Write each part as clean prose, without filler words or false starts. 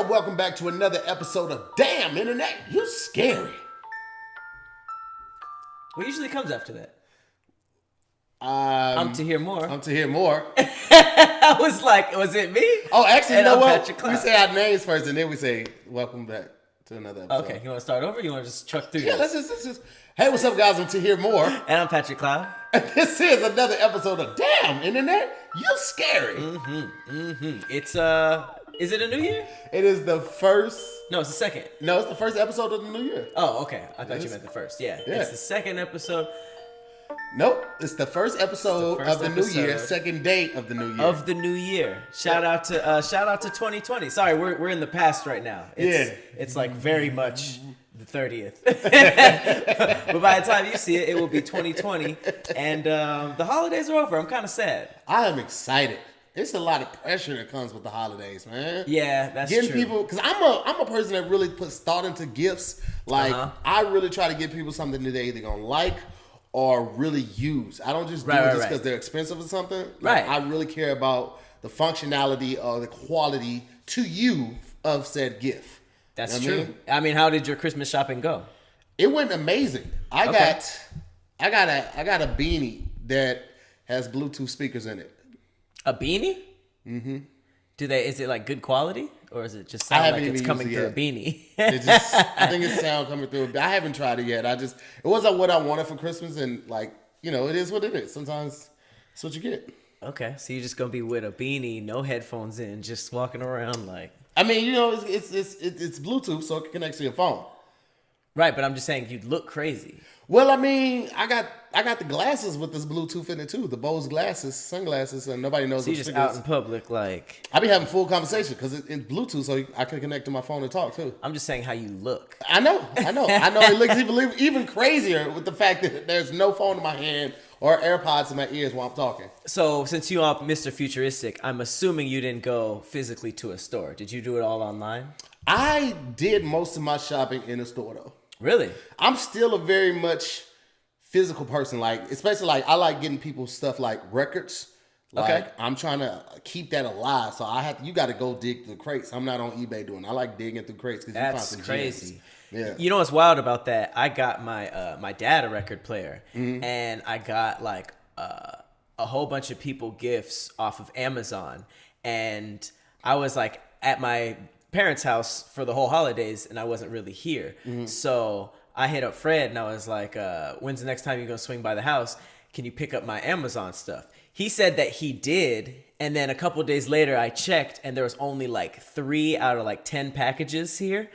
up? Welcome back to another episode of Damn Internet, You Scary. What usually comes after that? I'm to hear more. I'm to hear more. I was like, was it me? Oh, actually, you know what? Patrick We say our names first, and then we say welcome back to another episode. Okay, you want to start over? You want to just truck through Yeah, this? let's just. Hey, what's up, guys? I'm to hear more. And I'm Patrick Cloud. And this is another episode of Damn Internet, You Scary. It's is it a new year? It is the first. No, it's the second. No, it's the first episode of the new year. Oh, okay. I thought you meant the first. Yeah. Yeah. It's the second episode Nope, it's the first episode of the new year, second date of the new year. of the new year. Shout out to 2020. Sorry, we're in the past right now. It's like very much the 30th. But by the time you see it, it will be 2020, and the holidays are over. I'm kind of sad. I am excited. It's a lot of pressure that comes with the holidays, man. Yeah, that's getting true. people, because I'm a person that really puts thought into gifts. Like I really try to give people something that they're either gonna like or really use. I don't just do it just because they're expensive or something. Like, I really care about the functionality or the quality to you of said gift. That's true. I mean, how did your Christmas shopping go? It went amazing. I got a beanie that has Bluetooth speakers in it. A beanie? Mm-hmm. Is it like good quality? Or is it just sound like it's coming through a beanie? I think it's sound coming through. I haven't tried it yet. It wasn't what I wanted for Christmas, and it is what it is. Sometimes it's what you get. Okay, so you're just gonna be with a beanie, no headphones in, just walking around like. I mean, it's Bluetooth, so it connects to your phone. Right, but I'm just saying you'd look crazy. Well, I mean, I got the glasses with this Bluetooth in it too. The Bose glasses, sunglasses, and nobody knows. So you're just out in public, like. I be having full conversation because it's Bluetooth, so I can connect to my phone and talk too. I'm just saying how you look. I know. It looks even crazier with the fact that there's no phone in my hand or AirPods in my ears while I'm talking. So since you are Mr. Futuristic, I'm assuming you didn't go physically to a store. Did you do it all online? I did most of my shopping in a store though. Really? I'm still a very much physical person. Especially I like getting people stuff like records. I'm trying to keep that alive. So you got to go dig through crates. I'm not on eBay doing it. I like digging through crates because you find some crazy. Gems. Yeah. You know what's wild about that? I got my dad a record player, and I got a whole bunch of people gifts off of Amazon, and I was at my parents' house for the whole holidays, and I wasn't really here. So I hit up Fred, and I was like, when's the next time you're gonna swing by the house? Can you pick up my Amazon stuff? He said that he did, and then a couple days later I checked, and there was only 3 out of 10 packages here.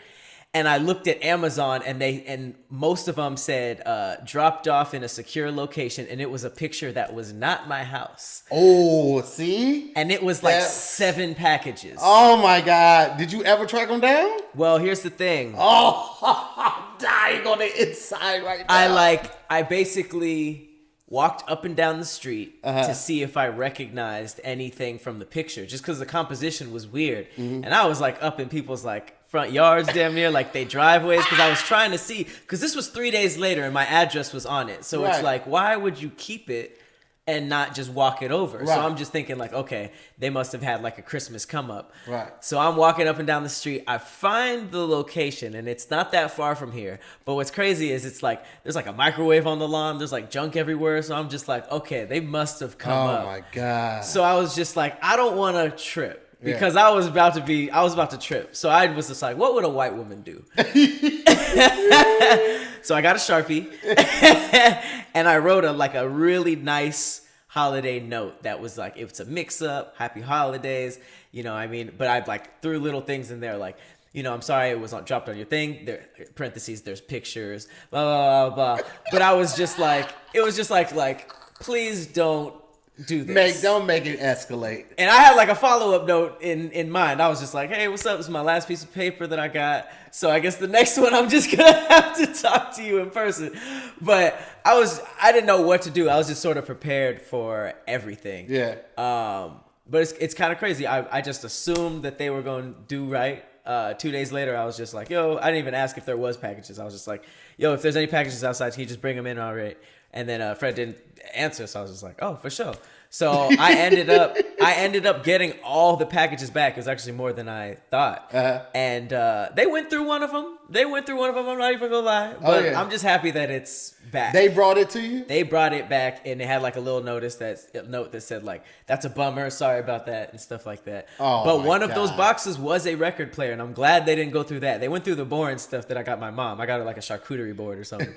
And I looked at Amazon, and most of them said dropped off in a secure location, and it was a picture that was not my house. Oh, see? And it was 7 packages. Oh my God! Did you ever track them down? Well, here's the thing. Oh, I'm dying on the inside right now. I basically walked up and down the street to see if I recognized anything from the picture, just because the composition was weird. And I was up in people's front yards damn near, they driveways, because I was trying to see, because this was 3 days later and my address was on it. So it's why would you keep it and not just walk it over? So I'm just thinking okay, they must have had a Christmas come up. Right. So I'm walking up and down the street. I find the location, and it's not that far from here. But what's crazy is it's there's a microwave on the lawn. There's junk everywhere. So I'm just okay, they must have come up. Oh my God. So I was just I don't want to trip. Because I was about to trip. So I was just what would a white woman do? So I got a Sharpie and I wrote a really nice holiday note that was it's a mix up, happy holidays, but I threw little things in there I'm sorry it was dropped on your thing. There, parentheses, there's pictures, blah, blah, blah, blah. But I was just it was just please don't do this. Don't make it escalate. And I had a follow-up note in mind. I was just hey, what's up? This is my last piece of paper that I got. So I guess the next one I'm just going to have to talk to you in person. But I didn't know what to do. I was just sort of prepared for everything. Yeah. But it's kind of crazy. I just assumed that they were going to do right. 2 days later, I was just yo, I didn't even ask if there was packages. I was just yo, if there's any packages outside, can you just bring them in already? And then Fred didn't answer, so I was just oh, for sure. So I ended I ended up getting all the packages back. It was actually more than I thought. And they went through one of them. I'm not even gonna lie. But I'm just happy that it's back. They brought it to you? They brought it back, and they had like a little note that said like, "That's a bummer. Sorry about that," and stuff like that. But one of those boxes was a record player, and I'm glad they didn't go through that. They went through the boring stuff that I got my mom. I got her like a charcuterie board or something.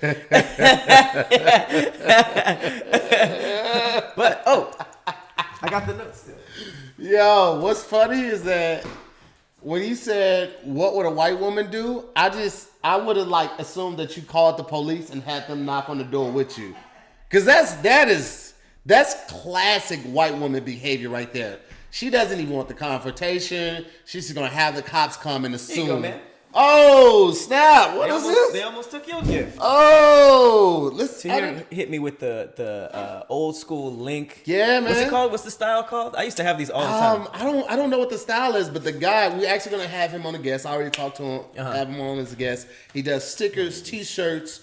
But I got the notes still. Yo, what's funny is that when you said, what would a white woman do? I would have like assumed that you called the police and had them knock on the door with you. Cause that's classic white woman behavior right there. She doesn't even want the confrontation. She's just gonna have the cops come and assume. Here you go, man. Oh, snap. What is this? They almost took your gift. Oh, Tahir hit me with the old school link. Yeah, man. What's it called? What's the style called? I used to have these all the time. I don't know what the style is, but the guy, we're actually going to have him on a guest. I already talked to him, have him on as a guest. He does stickers, t-shirts,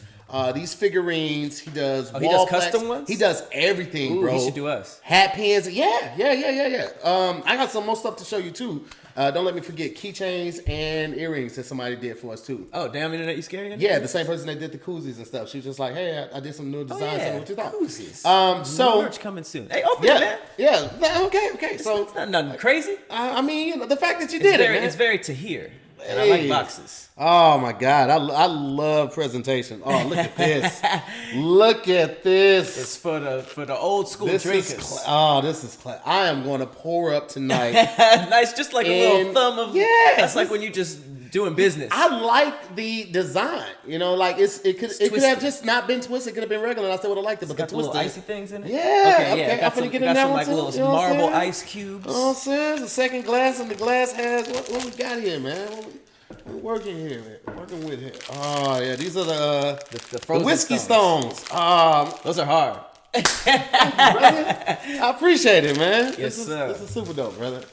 these figurines. He does wall he does plaques. custom ones? He does everything, bro. He should do us. Hat pins. Yeah. I got some more stuff to show you, too. Don't let me forget keychains and earrings that somebody did for us too. Oh, damn internet, you scary? Yeah, the same person that did the koozies and stuff. She was just like, hey, I did some new designs. Oh, yeah. What you thought? Koozies. So merch coming soon. Hey, open it, man. Yeah. Okay. So it's not nothing crazy. I mean, the fact that you did it, man. It's very Tahir. And I like boxes. Oh my God, I love presentation. Oh, look at this! Look at this! It's for the old school drinkers. This is class. I am going to pour up tonight. Nice, just like a little thumb of. Yeah, that's like when you just doing business. I like the design. You know, like it could have just not been twisted. It could have been regular. And I still would have liked it, but got the little twisted icy things in it. Yeah. Okay. I'm gonna get in that one like too. Little you know marble ice cubes. You know what I'm saying? The second glass, and the glass has what we got here, man. We're working here, man. Working with here. Oh yeah, these are the whiskey stones. Those are hard. I appreciate it, man. Yes, sir. This is super dope, brother.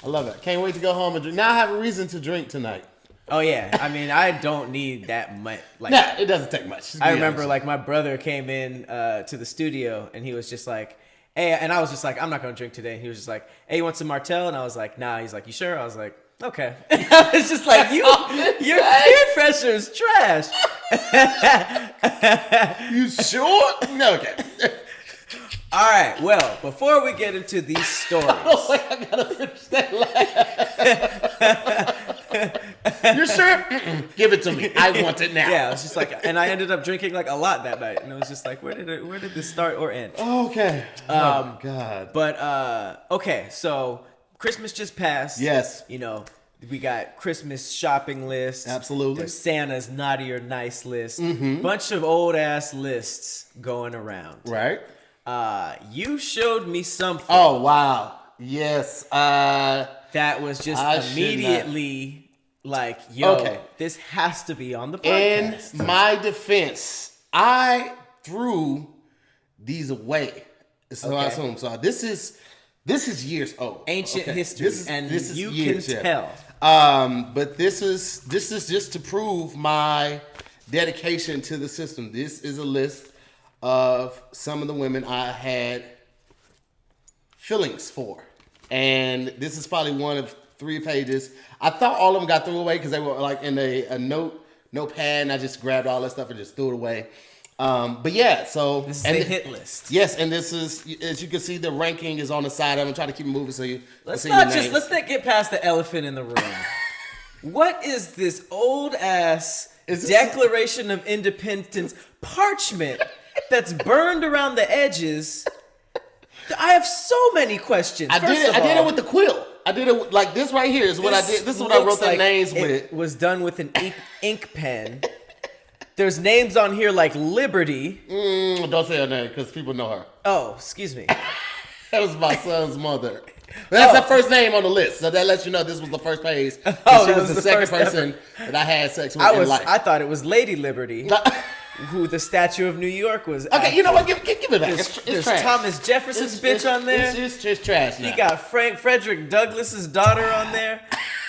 I love it. Can't wait to go home and drink. Now I have a reason to drink tonight. Oh yeah, I mean I don't need that much. Like, nah, it doesn't take much. I remember like my brother came in to the studio and he was just like, "Hey," and I was just like, "I'm not gonna drink today." And he was just like, "Hey, you want some Martell?" And I was like, "Nah." He's like, "You sure?" I was like, "Okay." It's just like your peer pressure is trash. You sure? No, okay. All right. Well, before we get into these stories, I gotta finish that laugh. You sure? Give it to me. I want it now. Yeah, it's just like, and I ended up drinking like a lot that night, and it was just like, where did this start or end? Okay. Oh God. But okay, so Christmas just passed. Yes. You know, we got Christmas shopping lists. Absolutely. There's Santa's naughty or nice list. Bunch of old ass lists going around. Right. You showed me something. Oh wow. Yes. That was just immediately like, yo, this has to be on the podcast. In my defense, I threw these away. So I assume. So this is years old. Ancient history. This is you years, can tell. But this is just to prove my dedication to the system. This is a list of some of the women I had feelings for. And this is probably one of 3 pages. I thought all of them got thrown away because they were like in a notepad, and I just grabbed all that stuff and just threw it away. But yeah, so this is a hit list. Yes, and this is, as you can see, the ranking is on the side. I'm trying to keep it moving so you let's see not your names. Let's not get past the elephant in the room. What is this old ass Declaration of Independence parchment that's burned around the edges? I have so many questions. I did it with the quill. I did it like this right here is what I did. This is what I wrote their names with. It was done with an ink pen. There's names on here like Liberty. Don't say her name because people know her. Oh, excuse me. That was my son's mother. That's the first name on the list, so that lets you know this was the first page. She was the second person that I had sex with in life. I thought it was Lady Liberty, who the Statue of New York was. Okay, you know what? Give it back. There's Thomas Jefferson's bitch on there. It's just trash now. You got Frederick Douglass's daughter on there.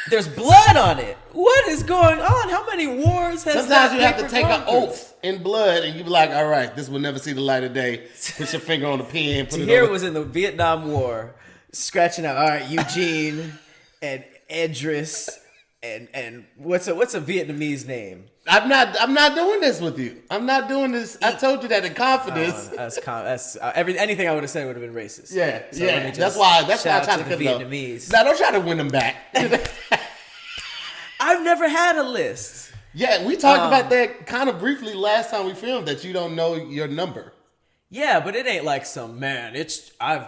There's blood on it. What is going on? How many wars has Sometimes you have to take an oath in blood, and you be like, all right, this will never see the light of day. Put your finger on the pen. Tahir was in the Vietnam War. scratching out. All right, Eugene and Edris and what's a Vietnamese name? I'm not doing this with you. I'm not doing this. I told you that in confidence. Anything I would have said would have been racist. Yeah, so yeah. That's why I tried to cut Vietnamese. Now don't try to win them back. I've never had a list. Yeah, we talked about that kind of briefly last time we filmed, that you don't know your number. Yeah, but it ain't like some man. It's okay.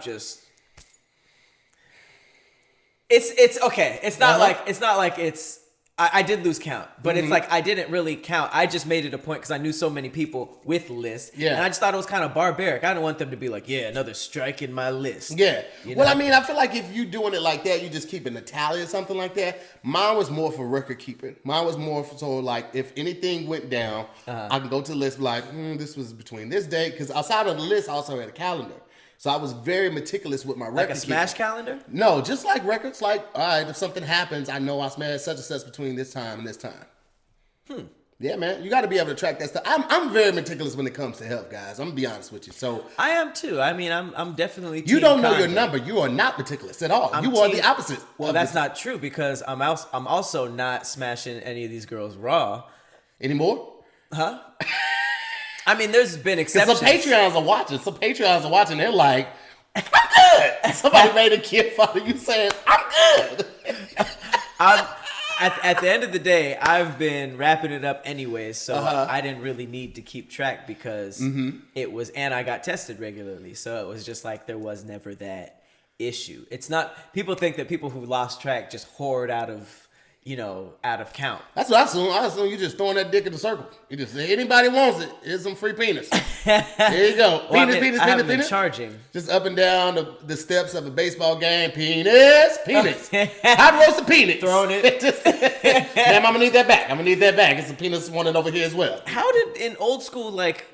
It's not like it's. I did lose count, but it's like I didn't really count. I just made it a point because I knew so many people with lists. Yeah. And I just thought it was kind of barbaric. I didn't want them to be like, yeah, another strike in my list. Yeah. Well, I mean, I feel like if you doing it like that, you just keeping a tally or something like that. Mine was more for record keeping. Mine was more for, so like if anything went down, I can go to the list like, this was between this date. Because outside of the list, I also had a calendar. So I was very meticulous with my record. Like a smash calendar? No, just like records. Like, all right, if something happens, I know I smashed such and such between this time and this time. Yeah, man, you got to be able to track that stuff. I'm very meticulous when it comes to health, guys. I'm gonna be honest with you. So I am too. I mean, I'm definitely. You don't know your number. You are not meticulous at all. You are the opposite. Well, that's not true because I'm also not smashing any of these girls raw anymore. Huh? I mean, there's been exceptions. Some Patreons are watching. They're like, I'm good. Somebody made a kid follow you saying, I'm good. At the end of the day, I've been wrapping it up anyway, so I didn't really need to keep track because it was, and I got tested regularly, so it was just like there was never that issue. It's not, people think that people who lost track just hoard out of count. That's what I assume. I assume you just throwing that dick in the circle. You just say, anybody wants it, here's some free penis. There you go. Penis. Charging. Just up and down the steps of a baseball game. Penis. Hot roasted penis. Throwing it. Damn, I'm going to need that back. It's a penis wanted over here as well. How did, in old school, like,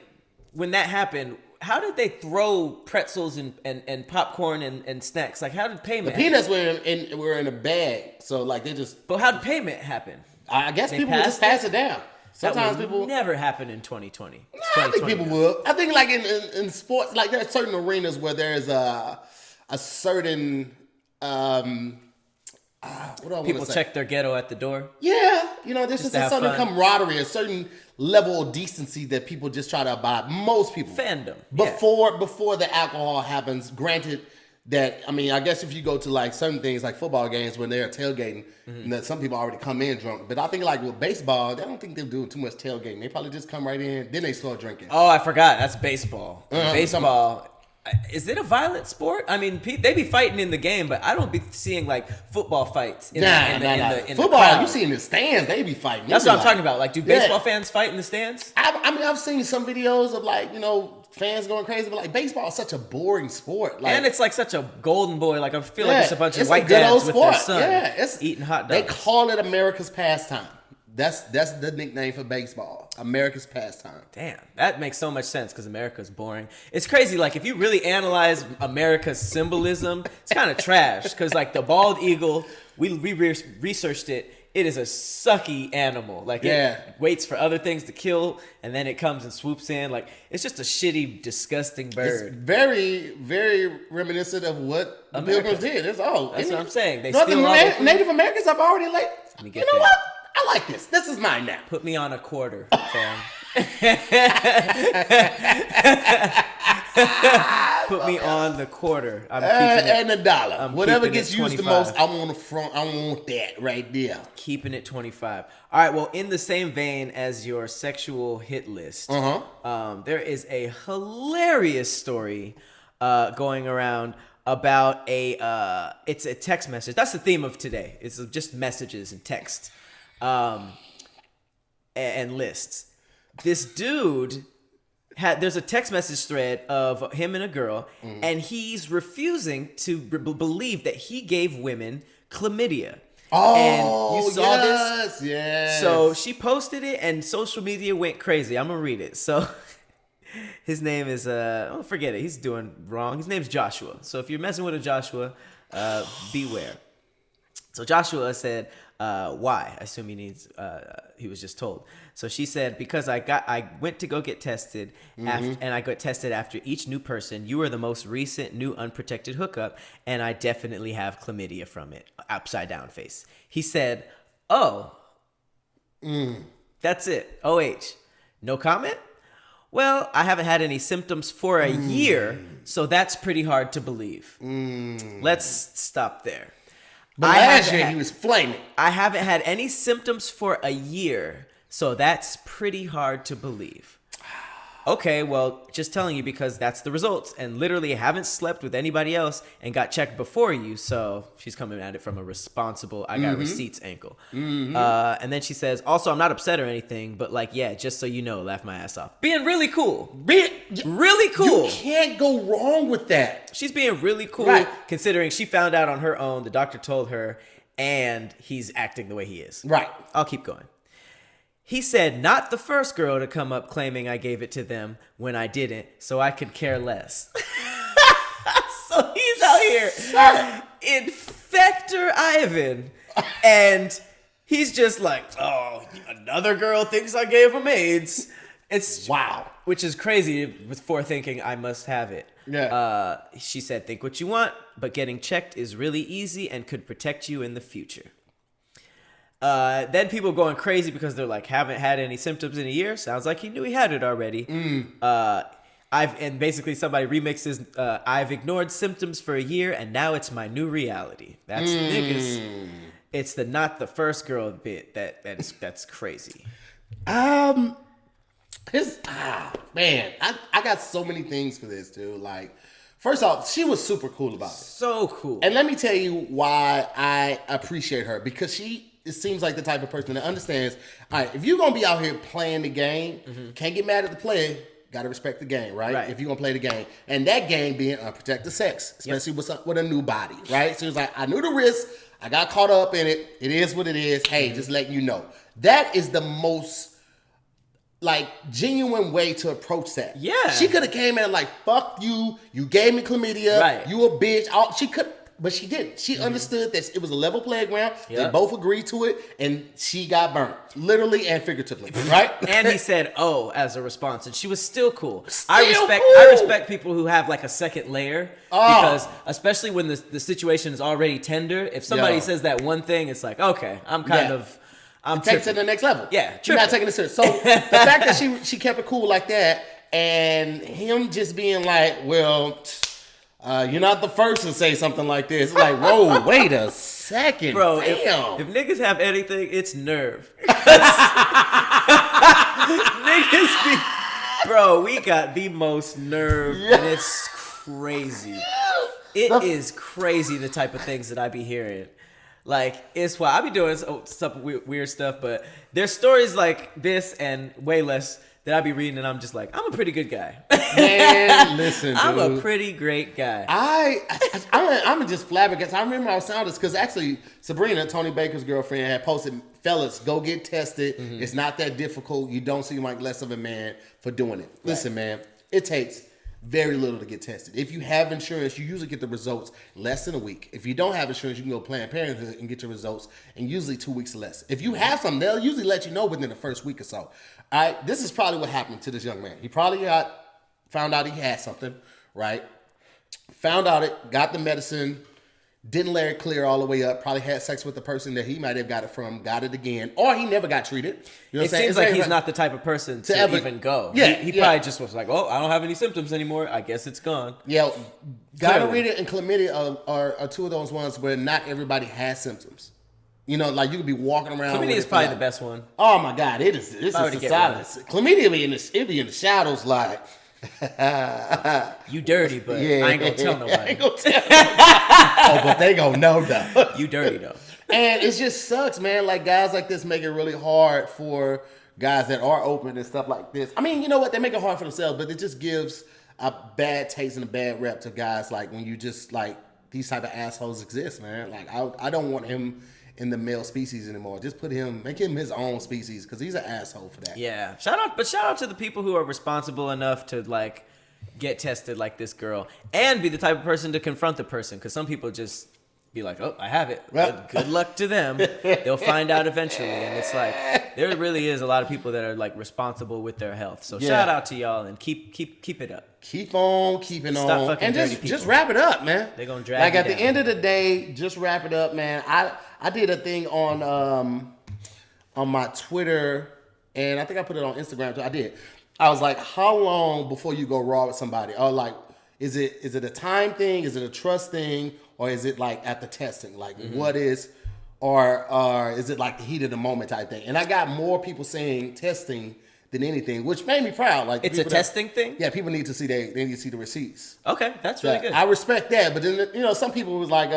when that happened, how did they throw pretzels and popcorn and snacks? Like, how did payment happen? The peanuts were in a bag. So, like, they just... But how did payment happen? I guess people would just pass it down. Sometimes people... never happen in 2020. I think people would. I think, like, in sports, like, there are certain arenas where there's a certain... what do I want to say? People check their ghetto at the door? Yeah. There's just a certain camaraderie, a certain level of decency that people just try to abide. Most people. Fandom. Before the alcohol happens, granted that, I mean, I guess if you go to like certain things like football games when they're tailgating, that some people already come in drunk. But I think like with baseball, I don't think they're doing too much tailgating. They probably just come right in, then they start drinking. Oh, I forgot. That's baseball. Baseball. Is it a violent sport? I mean, they be fighting in the game, but I don't be seeing like football fights in the football. You see in the stands, they be fighting. That's what I'm talking about. Like, do baseball fans fight in the stands? I mean, I've seen some videos of like fans going crazy, but like baseball is such a boring sport. Like, and it's like such a golden boy. Like, I feel like it's a bunch of white dads with their son eating hot dogs. They call it America's pastime. That's the nickname for baseball. America's pastime. Damn, that makes so much sense because America's boring. It's crazy. Like, if you really analyze America's symbolism, it's kind of trash. Because like the bald eagle, we researched it. It is a sucky animal. Like, it waits for other things to kill, and then it comes and swoops in. Like, it's just a shitty, disgusting bird. It's very, very reminiscent of what the Pilgrims did. That's what I'm saying. Native Americans have already like, you know what? I like this. This is mine now. Put me on a quarter, fam. Put me on the quarter. I'm keeping it, and a dollar. Whatever gets used the most, I want the front. I want that right there. Keeping it 25. All right. Well, in the same vein as your sexual hit list, there is a hilarious story going around about it's a text message. That's the theme of today. It's just messages and text. And lists. This dude there's a text message thread of him and a girl, and he's refusing to believe that he gave women chlamydia. Oh, and you saw this? Yes. So she posted it, and social media went crazy. I'm gonna read it. So his name is forget it. He's doing wrong. His name's Joshua. So if you're messing with a Joshua, beware. So Joshua said, Why? I assume he needs. He was just told. So she said, because I went to go get tested, and I got tested after each new person. You were the most recent new unprotected hookup, and I definitely have chlamydia from it. Upside down face. He said, "Oh, that's it. OH. No comment." Well, I haven't had any symptoms for a year, so that's pretty hard to believe. Let's stop there. But last year he was flaming. I haven't had any symptoms for a year, so that's pretty hard to believe. Okay, well, just telling you because that's the results, and literally haven't slept with anybody else and got checked before you, so she's coming at it from a responsible, I got receipts ankle. And then she says, also, I'm not upset or anything, but like, yeah, just so you know, laugh my ass off. Being really cool. Really cool. You can't go wrong with that. She's being really cool, considering she found out on her own, the doctor told her, and he's acting the way he is. Right. I'll keep going. He said, not the first girl to come up claiming I gave it to them when I didn't, so I could care less. So he's out here, Infector Ivan, and he's just like, oh, another girl thinks I gave him AIDS. It's wow. Which is crazy before thinking I must have it. Yeah. She said, think what you want, but getting checked is really easy and could protect you in the future. Then people going crazy because they're like, haven't had any symptoms in a year. Sounds like he knew he had it already. And basically somebody remixes, I've ignored symptoms for a year and now it's my new reality. That's niggas. It's the not the first girl bit that's crazy. Man, I got so many things for this, dude. Like, first off, she was super cool about it. So cool. And let me tell you why I appreciate her, because it seems like the type of person that understands, all right, if you're going to be out here playing the game, can't get mad at the player, got to respect the game, right? If you're going to play the game. And that game being unprotected sex, especially with a new body, right? So it's like, I knew the risk. I got caught up in it. It is what it is. Hey, just letting you know. That is the most, like, genuine way to approach that. Yeah. She could have came in like, fuck you. You gave me chlamydia. Right. You a bitch. She could. But she didn't. She understood that it was a level playground. Yep. They both agreed to it, and she got burnt, literally and figuratively, right? And he said, "Oh," as a response, and she was still cool. Still I respect people who have like a second layer, because especially when the situation is already tender. If somebody says that one thing, it's like, okay, I'm takes it to the next level. Yeah, you're not taking it serious. So the fact that she kept it cool like that, and him just being like, well. You're not the first to say something like this. It's like, whoa, wait a second. Bro, damn. If niggas have anything, it's nerve. Niggas be... Bro, we got the most nerve, and it's crazy. It is crazy the type of things that I be hearing. Like, it's why I be doing some weird stuff, but there's stories like this and way less that I be reading, and I'm just like, I'm a pretty good guy. Man, listen, dude. I'm a pretty great guy. I'm just flabbergasted. I remember I was sounding this because actually Sabrina, Tony Baker's girlfriend, had posted, fellas, go get tested. It's not that difficult. You don't seem like less of a man for doing it. Listen, man, it takes very little to get tested. If you have insurance, you usually get the results less than a week. If you don't have insurance, you can go Planned Parenthood and get your results in usually 2 weeks or less. If you have some, they'll usually let you know within the first week or so. All right, this is probably what happened to this young man. He probably found out he had something, right? Found out it, got the medicine, didn't let it clear all the way up, probably had sex with the person that he might have got it from, got it again, or he never got treated. You know what I'm saying? Seems like he's not the type of person to even go. Yeah, he probably just was like, oh, I don't have any symptoms anymore. I guess it's gone. Yeah, gonorrhea and chlamydia are two of those ones where not everybody has symptoms. You know, like you could be walking around. Chlamydia is probably the best one. Oh my God, it is. It's a silence. Chlamydia be in the shadows, like. You dirty, but I ain't gonna tell nobody. Oh, but they gonna know though. You dirty though. And it just sucks, man. Like guys like this make it really hard for guys that are open and stuff like this. I mean, you know what? They make it hard for themselves, but it just gives a bad taste and a bad rep to guys like when you just like these type of assholes exist, man. Like I don't want him in the male species anymore. Just make him his own species because he's an asshole for that. Yeah. Shout out to the people who are responsible enough to like get tested like this girl and be the type of person to confront the person, because some people just be like, oh, I have it. Good luck to them. They'll find out eventually. And it's like, there really is a lot of people that are like responsible with their health. So shout out to y'all and keep it up. Keep on keeping on. And just wrap it up, man. They're going to drag like you at down. The end of the day, just wrap it up, man. I did a thing on my Twitter, and I think I put it on Instagram too. I did. I was like, how long before you go raw with somebody? Or like, is it a time thing? Is it a trust thing? Or is it like at the testing? Like what is, or is it like the heat of the moment type thing? And I got more people saying testing than anything, which made me proud. Like it's a testing thing? Yeah, people need to see they need to see the receipts. Okay, that's really good. I respect that, but then some people was like,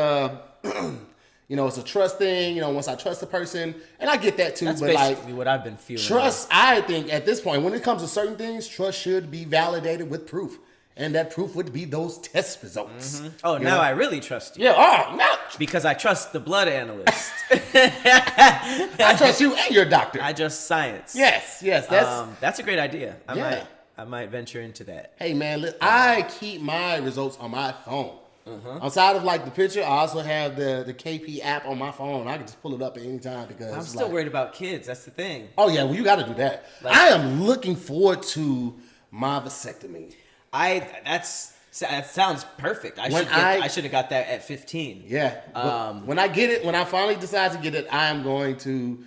it's a trust thing. Once I trust the person, and I get that too. That's but basically what I've been feeling. Trust, I think at this point, when it comes to certain things, trust should be validated with proof. And that proof would be those test results. Mm-hmm. Oh, now I really trust you. Yeah, now. Because I trust the blood analyst. I trust you and your doctor. I trust science. Yes. That's a great idea. I might venture into that. Hey, man, I keep my results on my phone. Outside of like the picture, I also have the KP app on my phone. I can just pull it up at any time because I'm still worried about kids. That's the thing. Oh, yeah, well, you got to do that. I am looking forward to my vasectomy. That sounds perfect. I should have got that at 15. Yeah. When I get it, when I finally decide to get it, I'm going to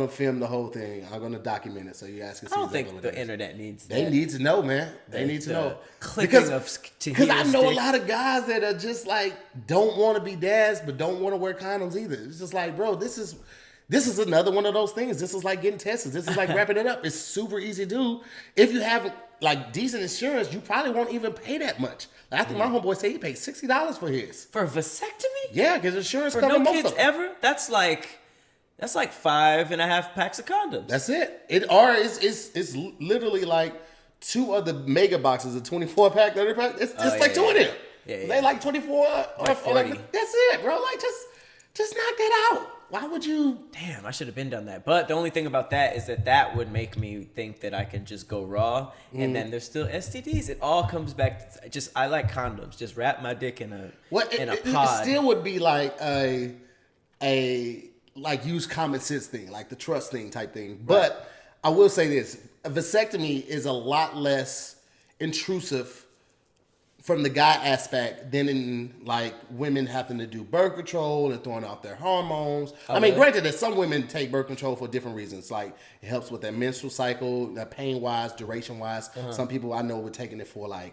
film the whole thing. I'm going to document it so you guys can see. I don't think the internet needs that. They need to know, man. They need to know. Because I know a lot of guys that are just like don't want to be dads, but don't want to wear condoms either. It's just like, bro, this is another one of those things. This is like getting tested. This is like wrapping it up. It's super easy to do. If you have like decent insurance, you probably won't even pay that much. Like, I think my homeboy said he paid $60 for his. For a vasectomy? Yeah, because insurance for covers no most kids of them. ever? That's like 5.5 packs of condoms. That's it. It's literally like 2 of the mega boxes, a 24 pack, 30 pack. It's like 2 of them. Yeah. They like 24 like 40. That's it, bro. Like just knock that out. Why would you? Damn, I should have been done that. But the only thing about that is that would make me think that I can just go raw, and then there's still STDs. It all comes back to I like condoms. Just wrap my dick in a pod. It still would be like a like use common sense thing, like the trust thing type thing. Right. But I will say this: a vasectomy is a lot less intrusive from the guy aspect than in like women having to do birth control and throwing off their hormones. Granted that some women take birth control for different reasons. Like it helps with their menstrual cycle, pain wise, duration wise. Some people I know were taking it for like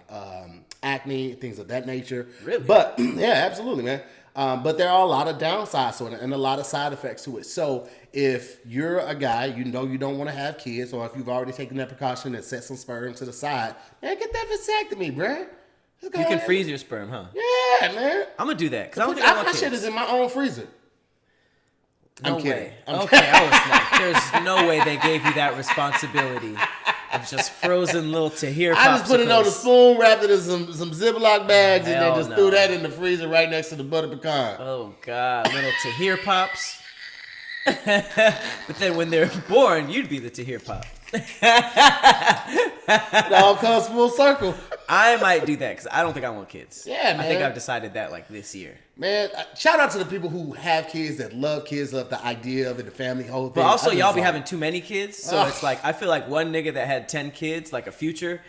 acne, things of that nature. Really? But yeah, absolutely, man. But there are a lot of downsides to it and a lot of side effects to it. So if you're a guy, you don't want to have kids, or if you've already taken that precaution and set some sperm to the side, man, get that vasectomy, bruh. You can freeze your sperm, huh? Yeah, man. I'm gonna do that because I don't think I want kids. My shit is in my own freezer. No I'm kidding. way. Okay, I was like, there's no way they gave you that responsibility of just frozen little Tahir popsicles. I just put it on a spoon, wrapped it in some Ziploc bags, and then just threw that in the freezer right next to the butter pecan. Oh God, little Tahir pops. But then when they're born, you'd be the Tahir pop. It all comes full circle. I might do that because I don't think I want kids. Yeah, man. I think I've decided that like this year. Man, shout out to the people who have kids, that love kids, love the idea of it, the family whole thing. But also, y'all be having too many kids, so it's like I feel like one nigga that had 10 kids, like a Future,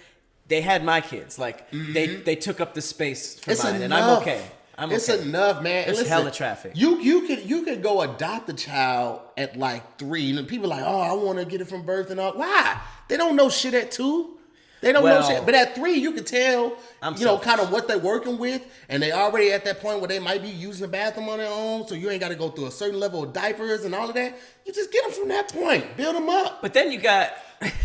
they had my kids. Like they took up the space for mine, and I'm okay. It's enough, man. There's hella traffic. You could go adopt a child at like 3, and people are like, oh, I want to get it from birth and all. Why? They don't know shit at 2. They don't know shit. But at 3, you can tell, kind of what they're working with, and they already at that point where they might be using the bathroom on their own, so you ain't got to go through a certain level of diapers and all of that. You just get them from that point. Build them up. But then you got,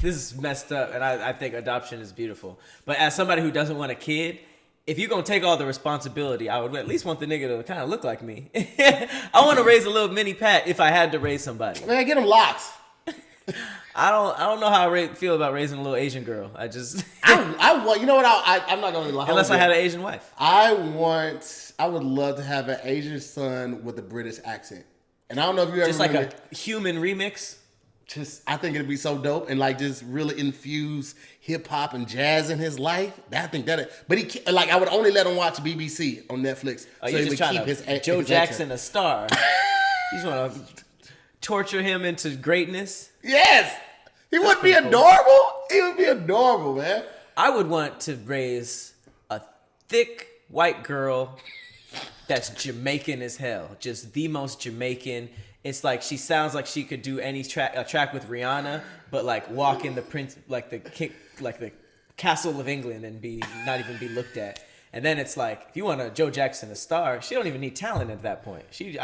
this is messed up, and I think adoption is beautiful. But as somebody who doesn't want a kid, if you're going to take all the responsibility, I would at least want the nigga to kind of look like me. I want to raise a little mini Pat if I had to raise somebody. Man, get them locks. I don't know how I feel about raising a little Asian girl. I just you know what? I'm not going to lie. Unless I had an Asian wife. I would love to have an Asian son with a British accent. And I don't know if you ever just like a human remix. I think it'd be so dope and like just really infuse hip hop and jazz in his life. I think that, but I would only let him watch BBC on Netflix. Oh, so he would keep his Joe Jackson a star. You just want to torture him into greatness. Yes, he would be adorable. He would be adorable, man. I would want to raise a thick white girl that's Jamaican as hell, just the most Jamaican. It's like she sounds like she could do a track with Rihanna, but like walk in the the Castle of England and not even be looked at. And then it's like, if you want a Joe Jackson a star, she don't even need talent at that point. She just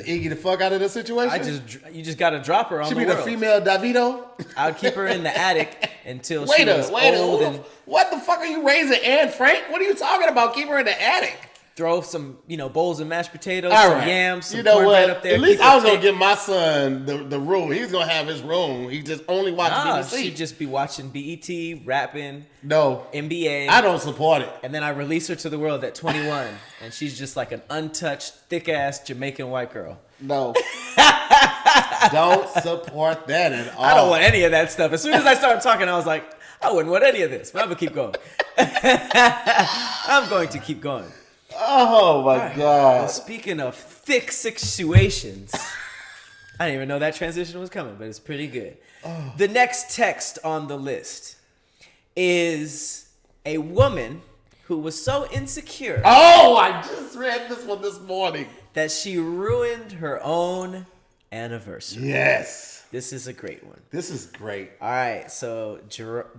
Iggy the fuck out of the situation. You just gotta drop her on the world. She be the female Davido. I would keep her in the attic until she was old. What the fuck are you raising, Anne Frank? What are you talking about? Keep her in the attic. Throw some, bowls of mashed potatoes, some yams, some cornbread up there. At least I was going to give my son the room. He's going to have his room. He just only watches BBC. She'd just be watching BET, rapping, NBA. I don't support it. And then I release her to the world at 21, and she's just like an untouched, thick-ass Jamaican white girl. No. Don't support that at all. I don't want any of that stuff. As soon as I started talking, I was like, I wouldn't want any of this, but I'm going to keep going. I'm going to keep going. Oh my God. Well, speaking of thick situations, I didn't even know that transition was coming, but it's pretty good. Oh. The next text on the list is a woman who was so insecure. Oh, I just read this one this morning. That she ruined her own anniversary. Yes. This is a great one. This is great. All right, so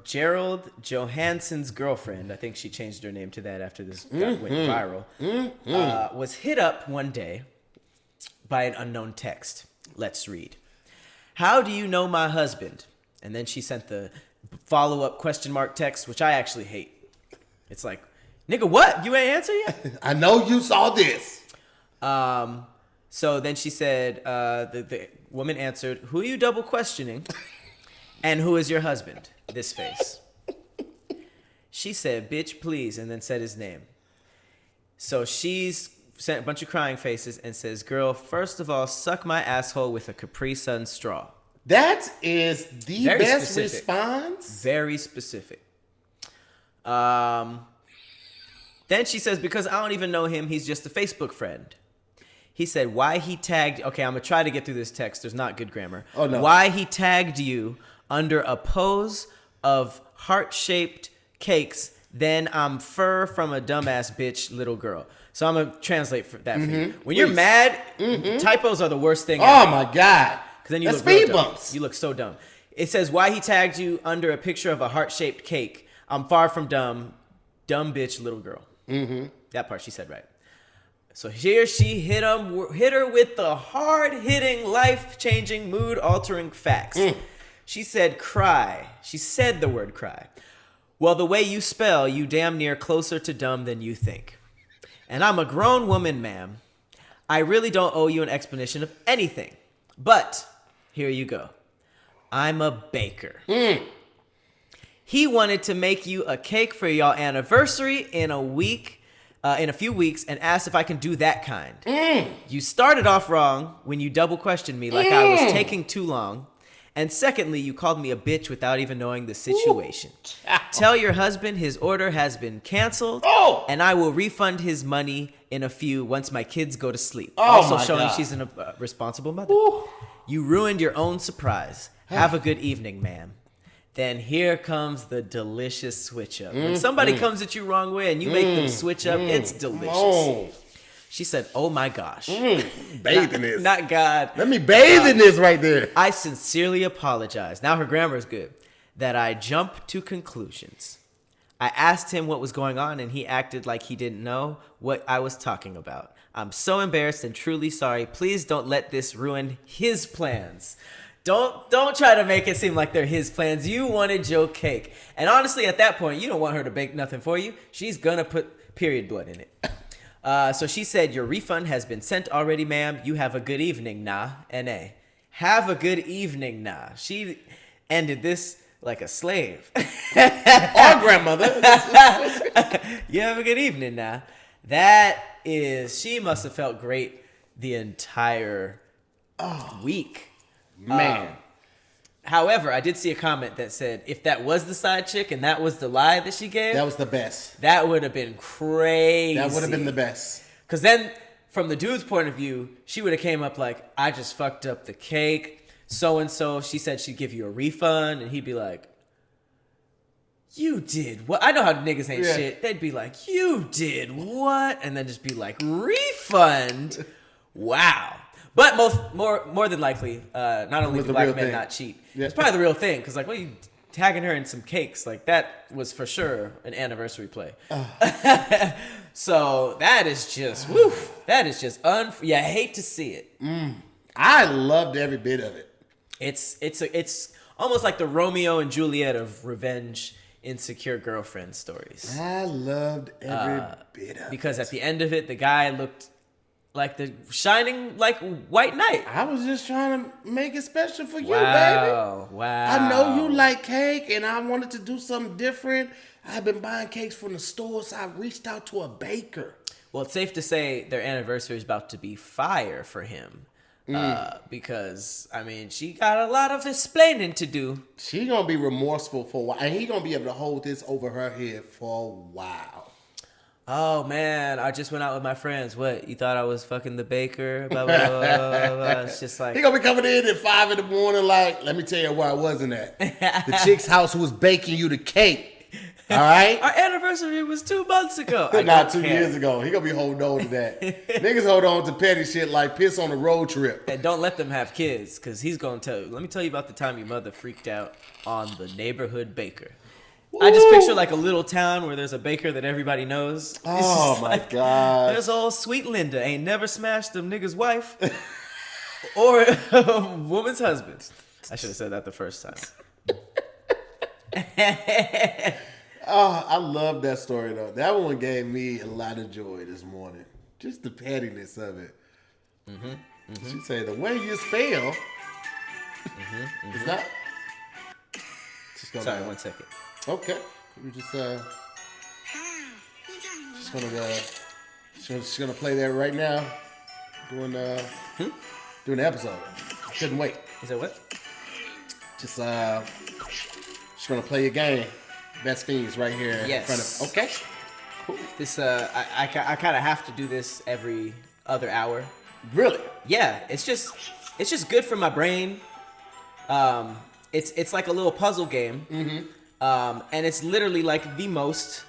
Gerald Johansson's girlfriend, I think she changed her name to that after this went viral, was hit up one day by an unknown text. Let's read. How do you know my husband? And then she sent the follow-up question mark text, which I actually hate. It's like, nigga, what? You ain't answer yet? I know you saw this. So then she said, the woman answered, who are you double questioning? And who is your husband? This face. She said, bitch, please, and then said his name. So she's sent a bunch of crying faces and says, girl, first of all, suck my asshole with a Capri Sun straw. That is the Very best specific. response. Very specific. Then she says, because I don't even know him, he's just a Facebook friend. He said, why he tagged... Okay, I'm going to try to get through this text. There's not good grammar. Oh, no. Why he tagged you under a pose of heart-shaped cakes, then I'm fur from a dumbass bitch little girl. So I'm going to translate that for you. When you're mad, typos are the worst thing ever. Oh, my God. Because then you look speed dumb. bumps. You look so dumb. It says, why he tagged you under a picture of a heart-shaped cake. I'm far from dumb bitch little girl. That part she said right. So here she hit her with the hard-hitting, life-changing, mood-altering facts. She said cry. She said the word cry. Well, the way you spell, you damn near closer to dumb than you think. And I'm a grown woman, ma'am. I really don't owe you an explanation of anything. But here you go. I'm a baker. He wanted to make you a cake for your anniversary in a few weeks, and asked if I can do that kind. You started off wrong when you double questioned me like I was taking too long. And secondly, you called me a bitch without even knowing the situation. Tell your husband his order has been canceled, and I will refund his money in a few once my kids go to sleep. Also showing she's a responsible mother. You ruined your own surprise. Have a good evening, ma'am. Then here comes the delicious switch up. When somebody comes at you wrong way and you make them switch up, it's delicious. She said, oh my gosh. Bathe in this. Not God. Let me bathe in this right there. I sincerely apologize. Now her grammar is good. That I jumped to conclusions. I asked him what was going on and he acted like he didn't know what I was talking about. I'm so embarrassed and truly sorry. Please don't let this ruin his plans. Don't try to make it seem like they're his plans. You wanted Joe cake. And honestly, at that point, you don't want her to bake nothing for you. She's gonna put period blood in it. So she said, your refund has been sent already, ma'am. You have a good evening, nah, N.A. Have a good evening, nah. She ended this like a slave. Our grandmother. You have a good evening, nah. She must have felt great the entire week. Man. However, I did see a comment that said if that was the side chick and that was the lie that she gave, that was the best. That would have been crazy. That would have been the best. Because then, from the dude's point of view, she would have came up like, I just fucked up the cake. So-and-so, she said she'd give you a refund. And he'd be like, you did what? I know how niggas ain't shit. They'd be like, you did what? And then just be like, refund? Wow. But more than likely, not only do black men not cheat, it's probably the real thing. Because like, what are you tagging her in some cakes? Like that was for sure an anniversary play. So that is just, that is just I hate to see it. I loved every bit of it. It's almost like the Romeo and Juliet of revenge insecure girlfriend stories. I loved every bit of it. Because at the end of it, the guy looked like the shining like white knight. I was just trying to make it special for you, baby. Wow. I know you like cake, and I wanted to do something different. I've been buying cakes from the store, so I reached out to a baker. Well, it's safe to say their anniversary is about to be fire for him. Because, I mean, she got a lot of explaining to do. She gonna be remorseful for a while, and he gonna be able to hold this over her head for a while. Oh, man, I just went out with my friends. What, you thought I was fucking the baker? Blah, blah, blah, blah, blah. It's just like... He gonna be coming in at 5 in the morning like, let me tell you where I wasn't at. The chick's house who was baking you the cake. All right? Our anniversary was 2 months ago. Not 2 years ago. He gonna be holding on to that. Niggas hold on to petty shit like piss on a road trip. And don't let them have kids, because he's gonna tell you. Let me tell you about the time your mother freaked out on the neighborhood baker. Woo. I just picture like a little town where there's a baker that everybody knows. Oh my God. There's old sweet Linda ain't never smashed them niggas' wife or a woman's husband. I should have said that the first time. Oh, I love that story though. That one gave me a lot of joy this morning. Just the pettiness of it. She said the way you spell. It's not. Sorry, 1 second. Okay, we just she's gonna play that right now. Doing the episode. Couldn't wait. Is that what? Just she's gonna play your game. Best Fiends right here in front of. Okay. Cool. This I kind of have to do this every other hour. Really? Yeah. It's just good for my brain. It's like a little puzzle game. And it's literally like the most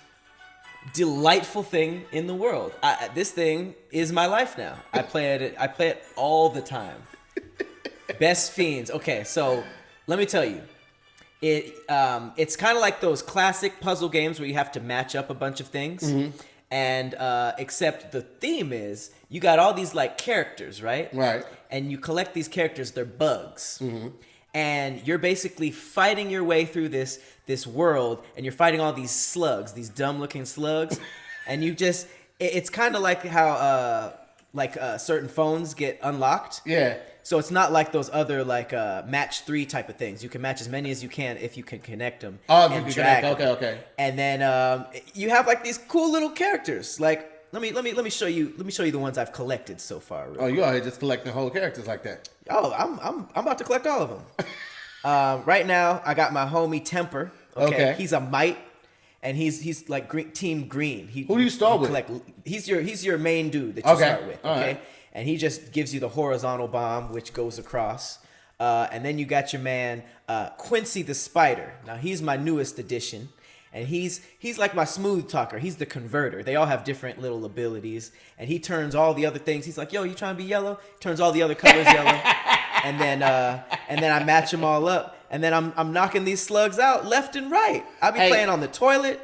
delightful thing in the world. This thing is my life now. I play it all the time. Best Fiends. Okay, so let me tell you. It's kind of like those classic puzzle games where you have to match up a bunch of things. And except the theme is you got all these like characters, right? Right. And you collect these characters, they're bugs. And you're basically fighting your way through this world, and you're fighting all these slugs, these dumb looking slugs. And you just, it's kind of like how certain phones get unlocked. Yeah. So it's not like those other like match 3 type of things. You can match as many as you can if you can connect them. Oh, if you can connect. Okay. And then you have like these cool little characters. Like let me show you the ones I've collected so far. Oh, you out here just collecting whole characters like that? Oh, I'm about to collect all of them. Right now I got my homie Temper. Okay. He's a mite. And he's like team green. Who do you start with? He's your main dude that you start with. Okay. Right. And he just gives you the horizontal bomb, which goes across. And then you got your man Quincy the Spider. Now he's my newest addition, and he's like my smooth talker. He's the converter. They all have different little abilities, and he turns all the other things. He's like, yo, you trying to be yellow? Turns all the other colors yellow, and then I match them all up, and then I'm knocking these slugs out left and right. I be playing on the toilet.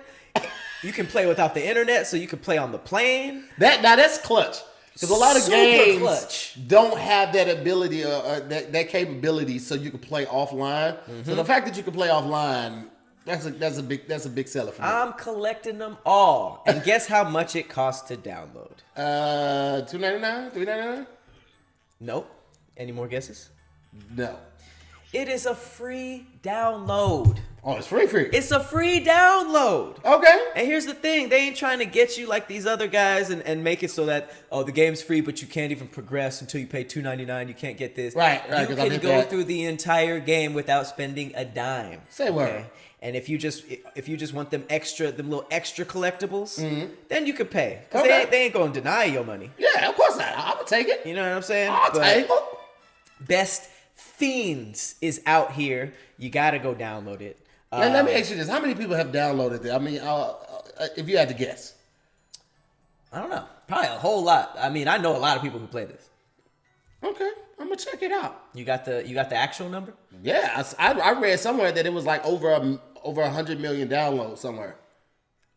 You can play without the internet, so you can play on the plane. That's clutch. Because a lot of games clutch. don't have that ability or that capability, so you can play offline. So the fact that you can play offline, that's a big seller for me. I'm collecting them all, and guess how much it costs to download? $2.99, $3.99. Nope. Any more guesses? No. It is a free download. Oh, it's free. It's a free download. Okay. And here's the thing. They ain't trying to get you like these other guys and make it so that, the game's free, but you can't even progress until you pay $2.99. You can't get this. Right. You can go through the entire game without spending a dime. Say word. And if you just want them little extra collectibles, then you could pay. Because they ain't going to deny your money. Yeah, of course not. I'm going to take it. You know what I'm saying? I'll take it. Best Fiends is out here. You got to go download it. Let me ask you this. How many people have downloaded it? I mean, if you had to guess. I don't know. Probably a whole lot. I mean, I know a lot of people who play this. Okay. I'm going to check it out. You got the actual number? Yeah. I read somewhere that it was like over 100 million downloads somewhere.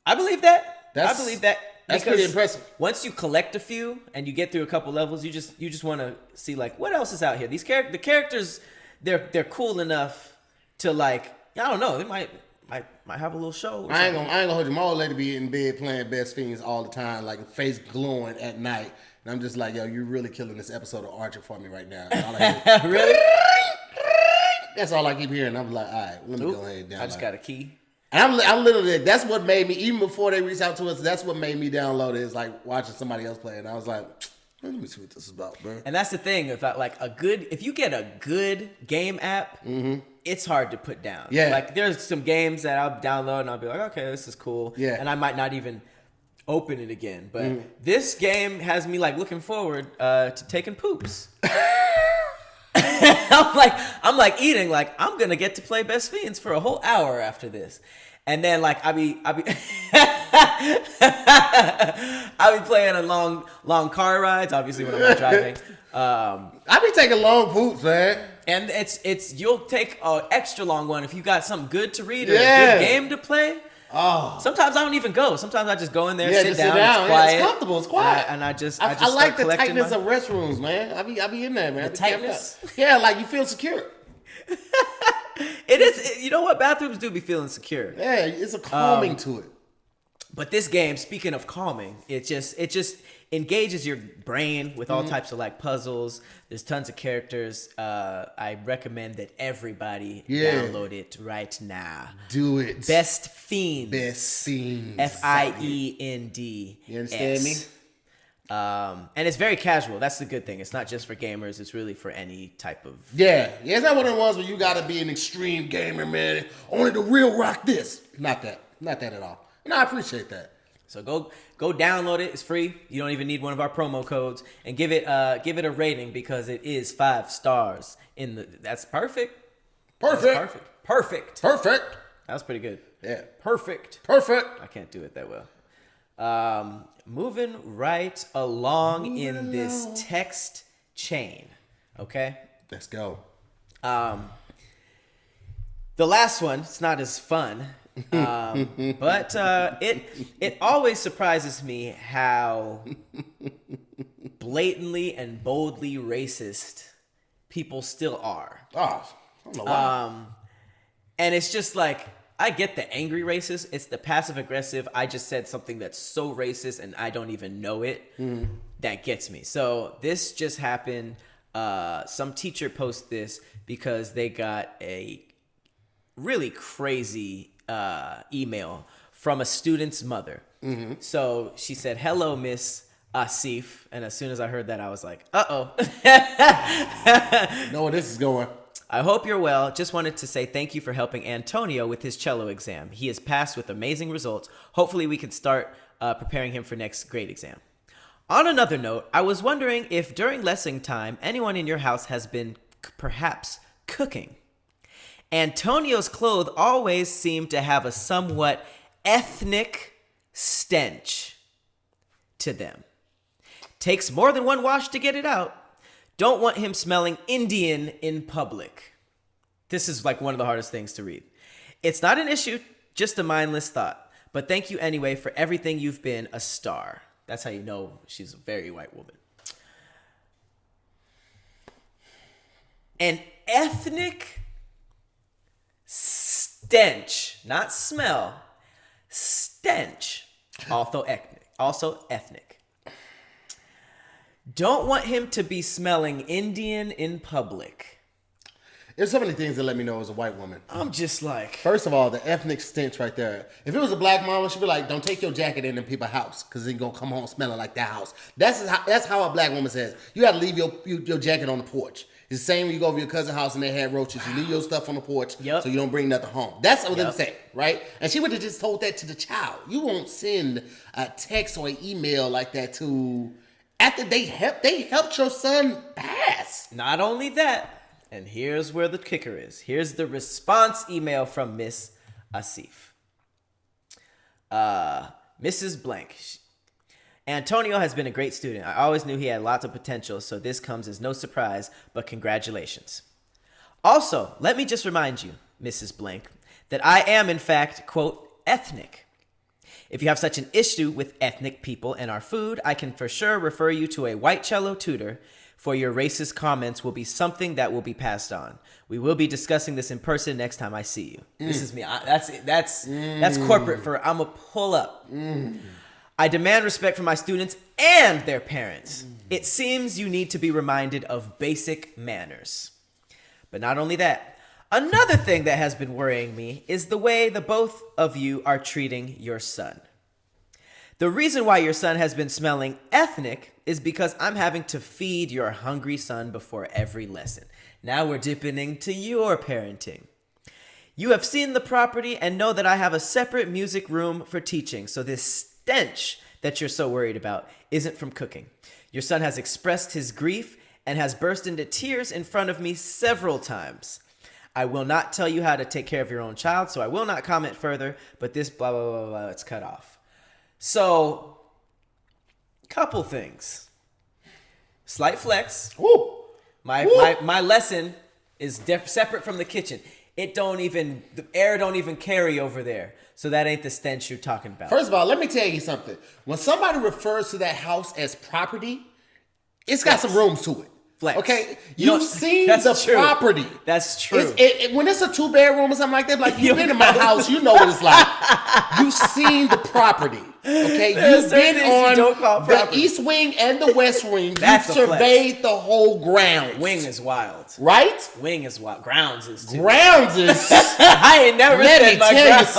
I believe that. I believe that. That's pretty impressive. Once you collect a few and you get through a couple levels, you just want to see like what else is out here. These the characters, they're cool enough to like, I don't know, they might have a little show. I ain't gonna hold you. My old lady be in bed playing Best Fiends all the time, like face glowing at night, and I'm just like, yo, you're really killing this episode of Archer for me right now. All I hear, really? That's all I keep hearing. I'm like, all right, let me go ahead and download. I just got a key. And I'm literally, that's what made me, even before they reached out to us, that's what made me download it, is like watching somebody else play it. And I was like, let me see what this is about, bro. And that's the thing, if you get a good game app, it's hard to put down. Yeah. Like there's some games that I'll download and I'll be like, okay, this is cool. Yeah. And I might not even open it again. But this game has me like looking forward to taking poops. I'm like eating, like I'm gonna get to play Best Fiends for a whole hour after this. And then like I'll be playing on long car rides, obviously when I'm not driving. I be taking long poops, man. And it's you'll take an extra long one if you got something good to read or a good game to play. Oh. Sometimes I don't even go. Sometimes I just go in there, sit down. It's quiet. It's comfortable. It's quiet. And I just I like the tightness of restrooms, man. I be in there, man. The tightness? Yeah, like you feel secure. It is. You know what? Bathrooms do be feeling secure. Yeah, it's a calming to it. But this game, speaking of calming, it just engages your brain with all types of like puzzles. There's tons of characters. I recommend that everybody download it right now. Do it. Best Fiends. Best Fiends. FIEND. You understand me? And it's very casual. That's the good thing. It's not just for gamers. It's really for any type of... Yeah. It's not one of the ones where you got to be an extreme gamer, man. Only the real rock this. Not that. Not that at all. And I appreciate that. So go download it. It's free. You don't even need one of our promo codes. And give it a rating because it is 5 stars. That's perfect. Perfect. That was pretty good. Yeah. Perfect. I can't do it that well. Moving right along in this text chain. Okay? Let's go. The last one, it's not as fun. But it always surprises me how blatantly and boldly racist people still are. Oh, I don't know why. And it's just like, I get the angry racist. It's the passive aggressive. I just said something that's so racist and I don't even know it. That gets me. So this just happened. Some teacher posted this because they got a really crazy email from a student's mother. So she said, "Hello, Miss Asif." And as soon as I heard that, I was like, uh-oh. Know where this is going. I hope you're well. Just wanted to say thank you for helping Antonio with his cello exam. He has passed with amazing results. Hopefully we can start preparing him for next grade exam. On another note, I was wondering if during lesson time, anyone in your house has been perhaps cooking. Antonio's clothes always seem to have a somewhat ethnic stench to them. Takes more than one wash to get it out. Don't want him smelling Indian in public. This is like one of the hardest things to read. It's not an issue, just a mindless thought. But thank you anyway for everything. You've been a star. That's how you know she's a very white woman. An ethnic stench, not smell, stench, also ethnic. Don't want him to be smelling Indian in public. There's so many things that let me know as a white woman. I'm just like... First of all, the ethnic stench right there. If it was a black mama, she'd be like, don't take your jacket in people's house because then you're going to come home smelling like that house. That's how a black woman says. You got to leave your jacket on the porch. It's the same when you go over your cousin's house and they had roaches. You leave your stuff on the porch so you don't bring nothing home. That's what they say, right? And she would have just told that to the child. You won't send a text or an email like that to... After they helped your son pass. Not only that... And here's where the kicker is. Here's the response email from Miss Asif. Mrs. Blank. Antonio has been a great student. I always knew he had lots of potential, so this comes as no surprise, but congratulations. Also, let me just remind you, Mrs. Blank, that I am, in fact, quote, ethnic. If you have such an issue with ethnic people and our food, I can for sure refer you to a white cello tutor. For your racist comments will be something that will be passed on. We will be discussing this in person next time I see you. This is me. That's corporate for I'm a pull up. I demand respect from my students and their parents. It seems you need to be reminded of basic manners. But not only that, another thing that has been worrying me is the way the both of you are treating your son. The reason why your son has been smelling ethnic is because I'm having to feed your hungry son before every lesson. Now we're dipping into your parenting. You have seen the property and know that I have a separate music room for teaching, so this stench that you're so worried about isn't from cooking. Your son has expressed his grief and has burst into tears in front of me several times. I will not tell you how to take care of your own child, so I will not comment further, but this blah, blah, blah, blah, it's cut off. So, couple things. Slight flex. Woo. My lesson is separate from the kitchen. The air don't even carry over there. So that ain't the stench you're talking about. First of all, let me tell you something. When somebody refers to that house as property, it's got some rooms to it. Flex. Okay, you've seen the property. That's true. When it's a 2-bedroom or something like that, like you've been in my house, you know what it's like. You've seen the property. Okay, you've been on the east wing and the west wing. You've surveyed the whole ground. Wing is wild, right? Wing is wild. Grounds is too. Grounds is. I ain't never said my grounds.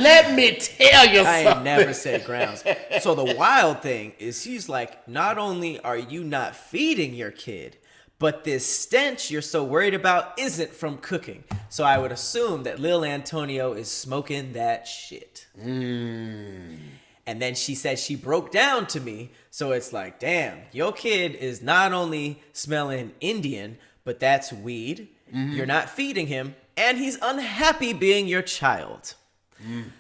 Let me tell you something. I ain't never said grounds. So the wild thing is, he's like, not only are you not feeding your kid, but this stench you're so worried about isn't from cooking. So I would assume that Lil Antonio is smoking that shit. And then she said she broke down to me. So it's like, damn, your kid is not only smelling Indian, but that's weed. You're not feeding him. And he's unhappy being your child.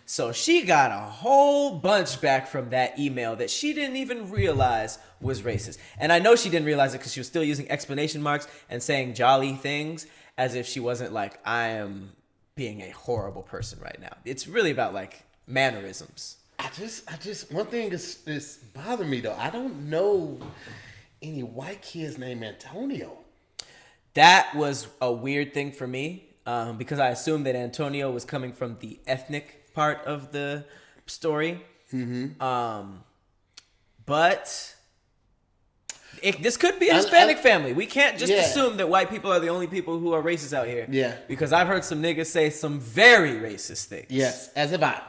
So she got a whole bunch back from that email that she didn't even realize was racist. And I know she didn't realize it because she was still using exclamation marks and saying jolly things as if she wasn't like, I am being a horrible person right now. It's really about like mannerisms. I just one thing is bothering me though. I don't know any white kids named Antonio. That was a weird thing for me. Because I assumed that Antonio was coming from the ethnic part of the story. But this could be a Hispanic family. We can't just assume that white people are the only people who are racist out here. Yeah. Because I've heard some niggas say some very racist things. Yes, as if I.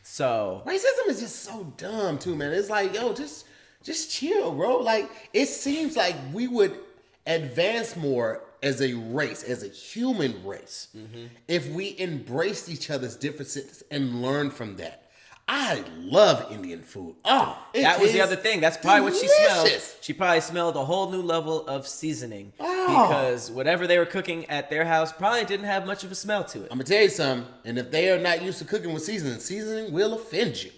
So racism is just so dumb too, man. It's like, yo, just chill, bro. Like, it seems like we would advance more as a race, as a human race, if we embraced each other's differences and learned from that. I love Indian food. Oh, that was the other thing. That's probably what she smelled. She probably smelled a whole new level of seasoning because whatever they were cooking at their house probably didn't have much of a smell to it. I'm gonna tell you something, and if they are not used to cooking with seasoning will offend you.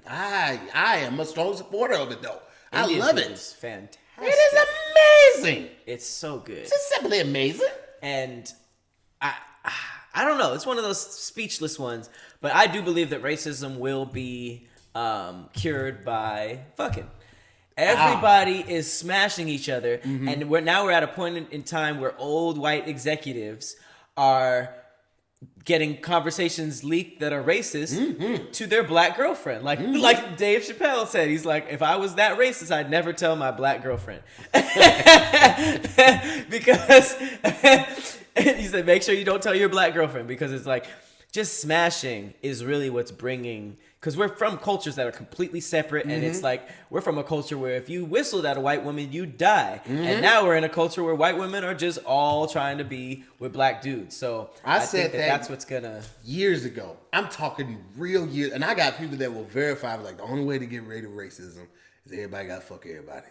I am a strong supporter of it, though. Indian I love it. It's fantastic. It is amazing. It's so good. It's just simply amazing. And I don't know. It's one of those speechless ones. But I do believe that racism will be cured by fucking. Everybody is smashing each other. And we're at a point in time where old white executives are getting conversations leaked that are racist to their black girlfriend. Like Dave Chappelle said, he's like, if I was that racist, I'd never tell my black girlfriend. Because he said, make sure you don't tell your black girlfriend, because it's like, just smashing is really what's bringing, because we're from cultures that are completely separate, and it's like, we're from a culture where if you whistled at a white woman, you die. And now we're in a culture where white women are just all trying to be with black dudes. So I think that's what's gonna... Years ago. I'm talking real years. And I got people that will verify, like, the only way to get rid of racism is everybody got to fuck everybody.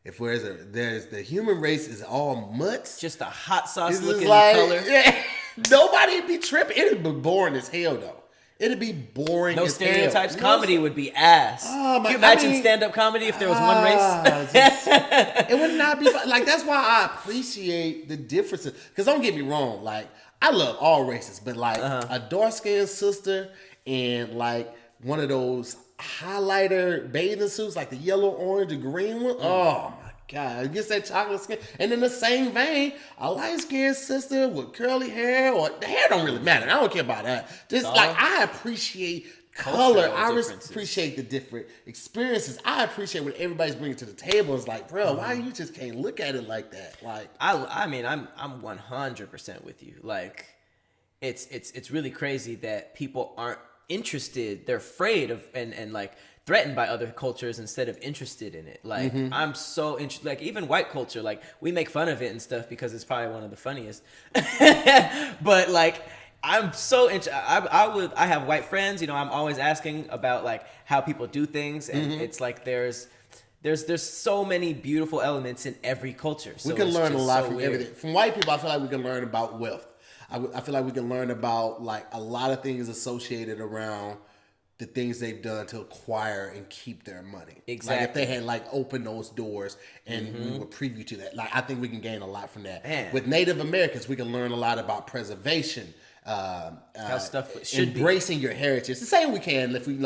If there's the human race is all mutts. Just a hot sauce looking color. Yeah, nobody'd be tripping. It'd be boring as hell, though. It'd be boring. No as stereotypes. Hell. Comedy would be ass. Can you imagine stand-up comedy if there was one race? It would not be fun. Like, that's why I appreciate the differences. Because don't get me wrong, like, I love all races, but like a dark-skinned sister and like one of those highlighter bathing suits, like the yellow, orange, and green one. Oh my God, it gets that chocolate skin. And in the same vein, a light-skinned sister with curly hair, or the hair don't really matter. I don't care about that. Just like, I appreciate color. I appreciate the different experiences. I appreciate what everybody's bringing to the table. It's like, bro, why you just can't look at it like that? Like, I mean, I'm 100% with you. Like, it's really crazy that people aren't interested. They're afraid of and like threatened by other cultures instead of interested in it. Like, I'm so interested. Like, even white culture, like, we make fun of it and stuff because it's probably one of the funniest. But like, I'm so interested. I have white friends. You know, I'm always asking about like how people do things, and it's like there's so many beautiful elements in every culture. So we can learn a lot from everything. From white people, I feel like we can learn about wealth. I feel like we can learn about like a lot of things associated around the things they've done to acquire and keep their money. Exactly. Like if they had like opened those doors and we were privy to that, like I think we can gain a lot from that. Man. With Native Americans, we can learn a lot about preservation. How stuff should embracing your heritage. It's the same we can if we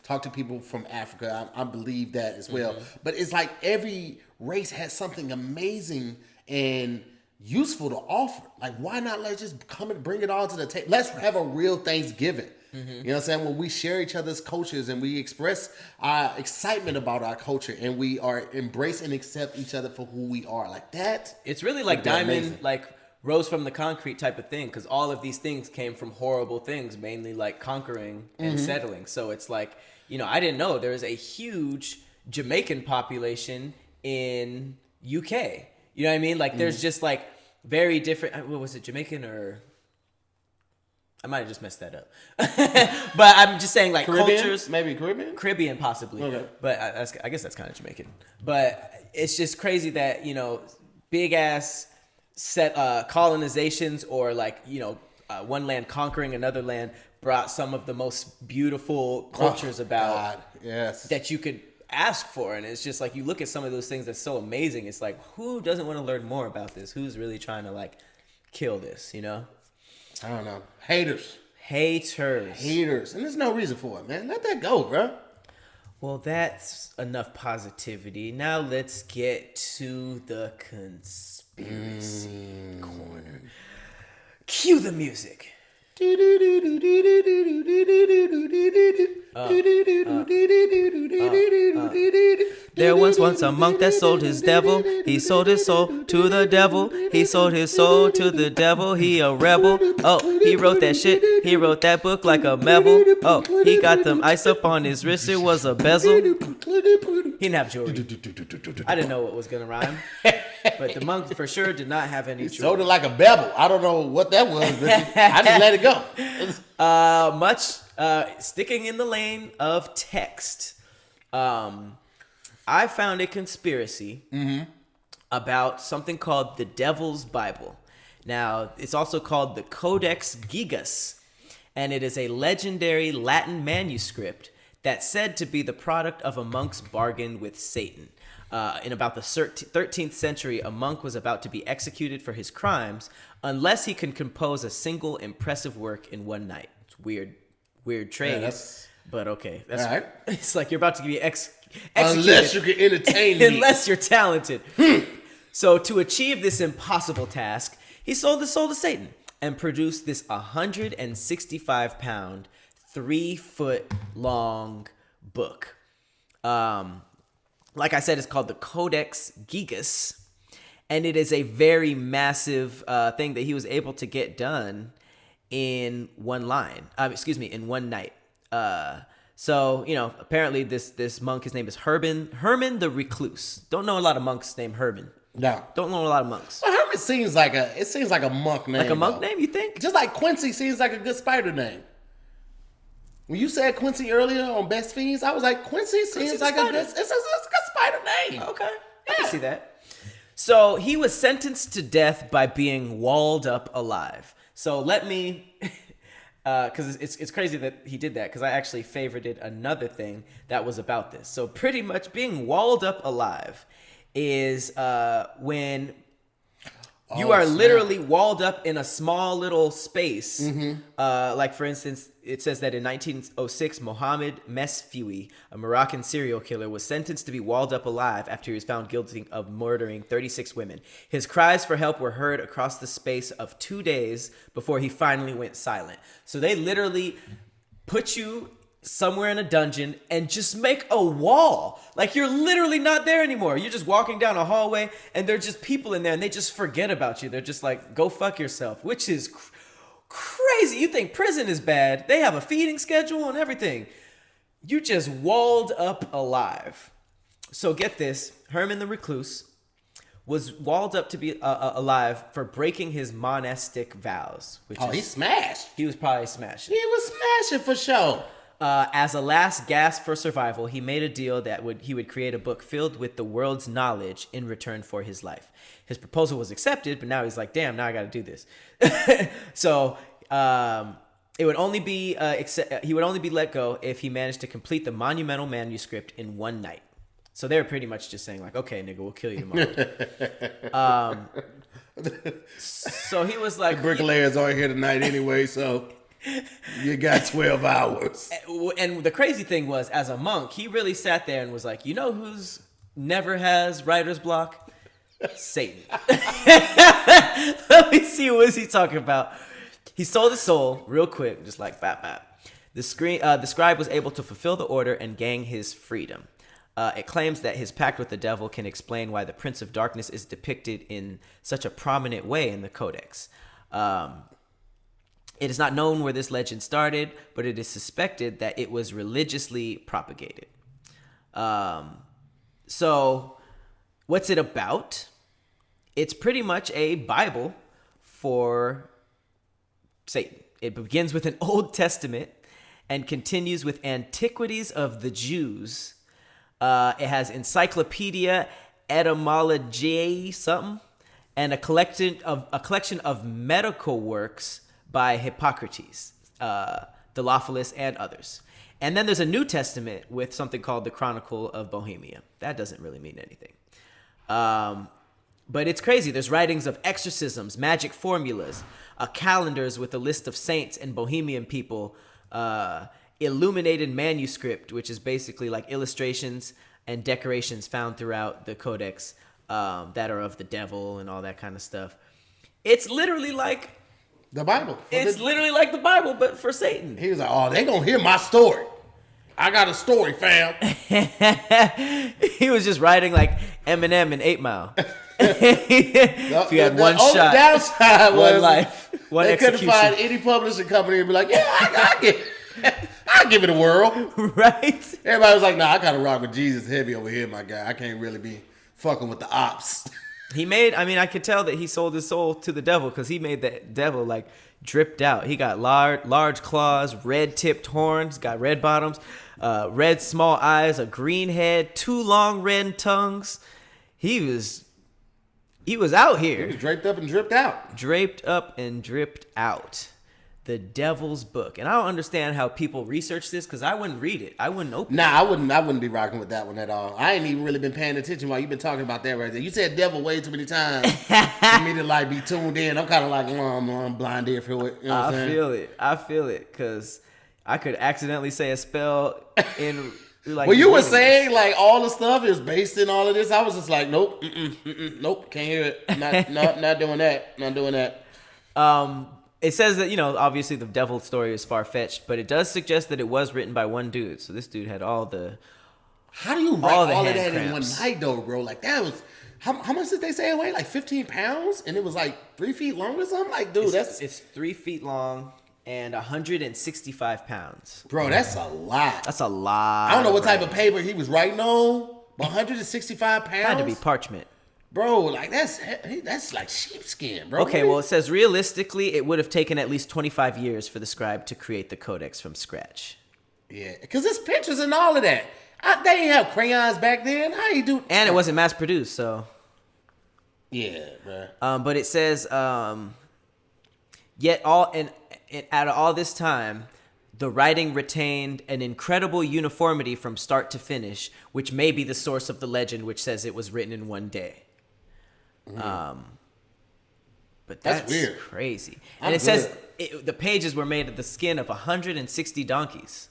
talk to people from Africa. I believe that as well. But it's like every race has something amazing and useful to offer. Like, why not let's just come and bring it all to the table? Let's have a real Thanksgiving. You know what I'm saying? When we share each other's cultures and we express our excitement about our culture and we are embrace and accept each other for who we are. Like that. It's really like diamond, like rose from the concrete type of thing, because all of these things came from horrible things, mainly like conquering and settling. So it's like, I didn't know there was a huge Jamaican population in UK. You know what I mean? Like there's just like very different. What was it, Jamaican or? I might have just messed that up. But I'm just saying, like, Caribbean? cultures. Maybe Caribbean? Caribbean, possibly. Okay. But I guess that's kind of Jamaican. But it's just crazy that, big ass set colonizations or like, one land conquering another land brought some of the most beautiful cultures about that you could ask for. And it's just like, you look at some of those things that's so amazing. It's like, who doesn't want to learn more about this? Who's really trying to like kill this, I don't know. Haters. And there's no reason for it, man. Let that go, bro. Well, that's enough positivity. Now let's get to the conspiracy corner. Cue the music. There was once a monk that sold his devil. He sold his soul to the devil. He sold his soul to the devil. He a rebel. Oh, he wrote that shit. He wrote that book like a Melville. Oh, he got them ice up on his wrist. It was a bezel. He didn't have jewelry. I didn't know what was gonna rhyme. But the monk for sure did not have any jewelry. He sold it like a bevel. I don't know what that was, but I just let it go. Sticking in the lane of text. I found a conspiracy about something called the Devil's Bible. Now, it's also called the Codex Gigas, and it is a legendary Latin manuscript that's said to be the product of a monk's bargain with Satan. In about the 13th century, a monk was about to be executed for his crimes unless he can compose a single impressive work in one night. It's weird trade. Yeah, but okay. That's right. It's like you're about to be executed. Unless you can entertain me. Unless you're talented. So to achieve this impossible task, he sold his soul to Satan. and produced this 165-pound, 3-foot-long book. Like I said, it's called the Msgs-DIYS, and it is a very massive thing that he was able to get done in one night. So, apparently this monk, his name is Herman the Recluse. Don't know a lot of monks named Herman. No. Don't know a lot of monks. Well, Herman seems like a monk name. Like a monk name, you think? Just like Quincy seems like a good spider name. When you said Quincy earlier on Best Fiends, I was like, Quincy seems like a good spider name. Okay. I can see that. So he was sentenced to death by being walled up alive. So let me, because it's crazy that he did that, because I actually favorited another thing that was about this. So pretty much being walled up alive is when you are literally walled up in a small little space. Mm-hmm. Like, for instance, it says that in 1906, Mohammed Mesfioui, a Moroccan serial killer, was sentenced to be walled up alive after he was found guilty of murdering 36 women. His cries for help were heard across the space of 2 days before he finally went silent. So they literally put you somewhere in a dungeon and just make a wall. Like, you're literally not there anymore. You're just walking down a hallway and there's just people in there and they just forget about you. They're just like, go fuck yourself, which is crazy. You think prison is bad. They have a feeding schedule and everything. You just walled up alive. So get this, Herman the Recluse was walled up to be alive for breaking his monastic vows. He smashed. He was probably smashing. He was smashing for sure. As a last gasp for survival, he made a deal that he would create a book filled with the world's knowledge in return for his life. His proposal was accepted, but now he's like, damn, now I got to do this. So it would only be he would only be let go if he managed to complete the monumental manuscript in one night. So they were pretty much just saying like, okay, nigga, we'll kill you tomorrow. So he was like, the bricklayers aren't here tonight anyway, so you got 12 hours. And the crazy thing was, as a monk, he really sat there and was like, you know who's never has writer's block? Satan. Let me see, what is he talking about? He sold his soul real quick, just like bap bap. The scribe was able to fulfill the order and gain his freedom. It claims that his pact with the devil can explain why the Prince of Darkness is depicted in such a prominent way in the Codex. It is not known where this legend started, but it is suspected that it was religiously propagated. So, what's it about? It's pretty much a Bible for Satan. It begins with an Old Testament and continues with Antiquities of the Jews. It has Encyclopedia Etymologiae something, and a collection of medical works by Hippocrates, Theophilus, and others. And then there's a New Testament with something called the Chronicle of Bohemia. That doesn't really mean anything. But it's crazy. There's writings of exorcisms, magic formulas, calendars with a list of saints and Bohemian people, illuminated manuscript, which is basically like illustrations and decorations found throughout the Codex that are of the devil and all that kind of stuff. It's literally like the Bible. It's literally like the Bible, but for Satan. He was like, oh, they gonna hear my story. I got a story, fam. He was just writing like Eminem in 8 Mile. If you had one shot, downside one was life, one they execution. couldn't find any publishing company and be like, yeah, I'll give it a whirl. Right? Everybody was like, nah, I gotta rock with Jesus heavy over here, my guy. I can't really be fucking with the ops. I could tell that he sold his soul to the devil because he made the devil like dripped out. He got large claws, red tipped horns, got red bottoms, red small eyes, a green head, 2 long red tongues. He was out here. He was draped up and dripped out. Draped up and dripped out. The Devil's Book. And I don't understand how people research this because I wouldn't read it. I wouldn't open it. Nah, I wouldn't be rocking with that one at all. I ain't even really been paying attention while you've been talking about that right there. You said devil way too many times for me to like be tuned in. I'm kind of like, I'm blind ear for it. You know what I'm saying? I feel it because I could accidentally say a spell in like. Well, you were saying like all the stuff is based in all of this. I was just like, nope, nope, can't hear it. Not doing that. Not doing that. it says that, obviously the devil story is far-fetched, but it does suggest that it was written by one dude. So this dude had all the... How do you write all of that in one night, though, bro? Like, that was... How much did they say it weighed? Like 15 pounds? And it was like 3 feet long or something? Like, dude, It's 3 feet long and 165 pounds. Bro, that's a lot. That's a lot. I don't know what type of paper he was writing on, but 165 pounds? Had to be parchment. Bro, like, that's like sheepskin, bro. Okay, well, it says realistically, it would have taken at least 25 years for the scribe to create the codex from scratch. Yeah, because there's pictures and all of that. They didn't have crayons back then. How you do? And it wasn't mass produced, so. Yeah, bro. But it says, yet out of all this time, the writing retained an incredible uniformity from start to finish, which may be the source of the legend, which says it was written in one day. But that's weird. Crazy. And it says the pages were made of the skin of 160 donkeys.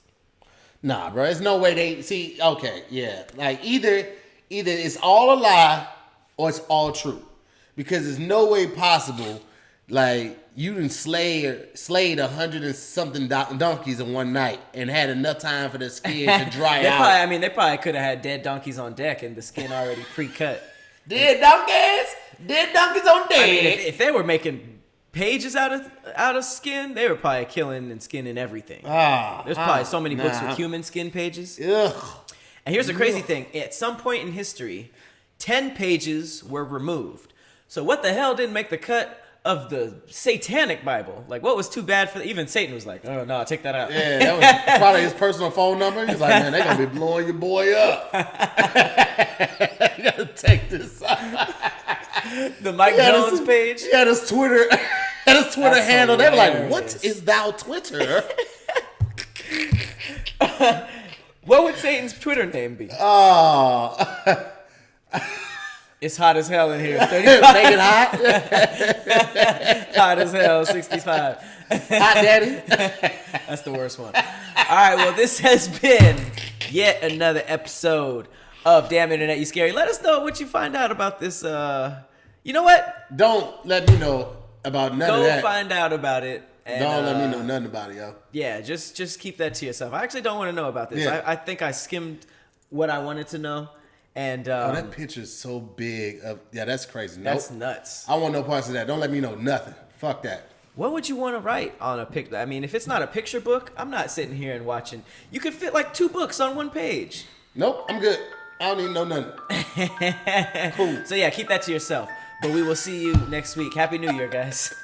Nah, bro. There's no way they see. Okay, yeah. Like either it's all a lie or it's all true, because there's no way possible. Like you done slayed 100 and something donkeys in one night and had enough time for the skin to dry out. They probably could have had dead donkeys on deck and the skin already pre-cut. Dead donkeys on deck. I mean, if they were making pages out of skin, they were probably killing and skinning everything. There's probably so many books with human skin pages. Ugh. And here's the crazy thing. At some point in history, 10 pages were removed. So what the hell didn't make the cut of the satanic Bible? Like, what was too bad for... Even Satan was like, oh, no, take that out. Yeah, that was probably his personal phone number. He's like, man, they're going to be blowing your boy up. You got to take this out. The Mike Jones page? He had his Twitter handle. They were like, what is thou Twitter? What would Satan's Twitter name be? Oh. It's hot as hell in here. Make it hot? Hot as hell, 65. Hot daddy? That's the worst one. All right, well, this has been yet another episode of Damn Internet You Scary. Let us know what you find out about this. You know what? Don't let me know about none of that. Go find out about it. And, don't let me know nothing about it, yo. Yeah, just keep that to yourself. I actually don't want to know about this. Yeah. I think I skimmed what I wanted to know. And that picture's so big. That's crazy. That's nuts. I want no parts of that. Don't let me know nothing. Fuck that. What would you want to write on a picture? I mean, if it's not a picture book, I'm not sitting here and watching. You could fit like 2 books on one page. Nope, I'm good. I don't even know nothing. Cool. So yeah, keep that to yourself. But we will see you next week. Happy New Year, guys.